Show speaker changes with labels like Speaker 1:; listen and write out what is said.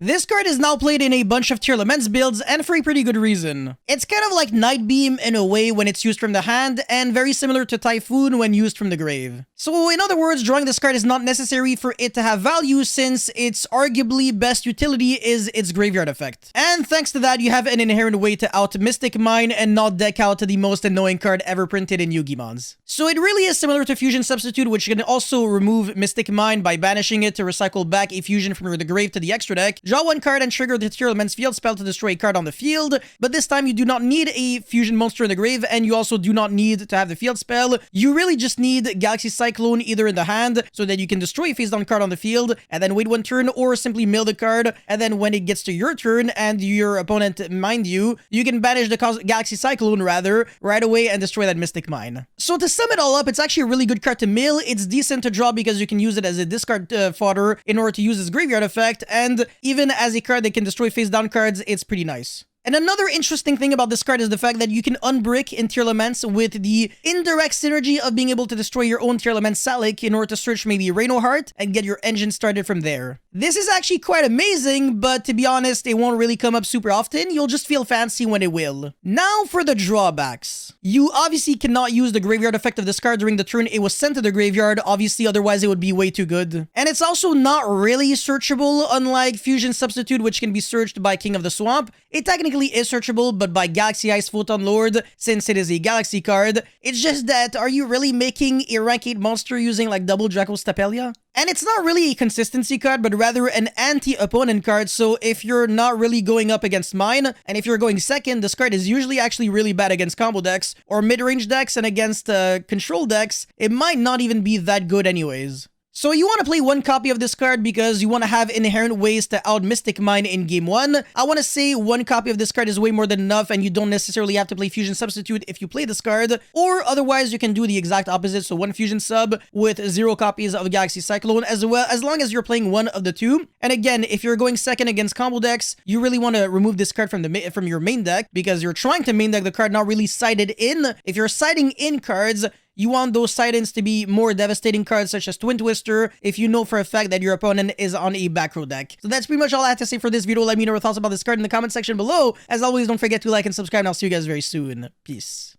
Speaker 1: This card is now played in a bunch of tier laments builds, and for a pretty good reason. It's kind of like Night Beam in a way when it's used from the hand, and very similar to Typhoon when used from the grave. So in other words, drawing this card is not necessary for it to have value, since its arguably best utility is its graveyard effect. And thanks to that, you have an inherent way to out Mystic Mine and not deck out the most annoying card ever printed in Yu-Gi Mons. So it really is similar to Fusion Substitute, which can also remove Mystic Mine by banishing it to recycle back a fusion from the grave to the extra deck. Draw one card and trigger the tier element's field spell to destroy a card on the field, but this time you do not need a fusion monster in the grave, and you also do not need to have the field spell. You really just need Galaxy Cyclone either in the hand, so that you can destroy a face-down card on the field, and then wait one turn, or simply mill the card, and then when it gets to your turn, and your opponent mined you, you can banish the Galaxy Cyclone, rather, right away and destroy that Mystic Mine. So to sum it all up, it's actually a really good card to mill. It's decent to draw because you can use it as a discard fodder in order to use its graveyard effect, and even as a card that can destroy face-down cards, it's pretty nice. And another interesting thing about this card is the fact that you can unbrick in tier laments with the indirect synergy of being able to destroy your own tier lament Salic in order to search maybe Reno Heart and get your engine started from there. This is actually quite amazing, but to be honest, it won't really come up super often. You'll just feel fancy when it will. Now for the drawbacks. You obviously cannot use the graveyard effect of this card during the turn it was sent to the graveyard, obviously, otherwise it would be way too good. And it's also not really searchable, unlike Fusion Substitute, which can be searched by King of the Swamp. It technically is searchable, but by Galaxy Ice Photon Lord, since it is a Galaxy card. It's just that, are you really making a rank 8 monster using like double Draco Stapelia? And it's not really a consistency card, but rather an anti-opponent card, so if you're not really going up against mine, and if you're going second, this card is usually actually really bad against combo decks, or mid-range decks, and against control decks, it might not even be that good anyways. So you want to play one copy of this card because you want to have inherent ways to out Mystic Mine in game 1. I want to say one copy of this card is way more than enough, and you don't necessarily have to play Fusion Substitute if you play this card, or otherwise you can do the exact opposite, so one Fusion Sub with 0 copies of Galaxy Cyclone as well, as long as you're playing one of the two. And again, if you're going second against combo decks, you really want to remove this card from your main deck, because you're trying to main deck the card not really sided in. If you're siding in cards, you want those side-ins to be more devastating cards such as Twin Twister if you know for a fact that your opponent is on a back row deck. So that's pretty much all I have to say for this video. Let me know your thoughts about this card in the comment section below. As always, don't forget to like and subscribe, and I'll see you guys very soon. Peace.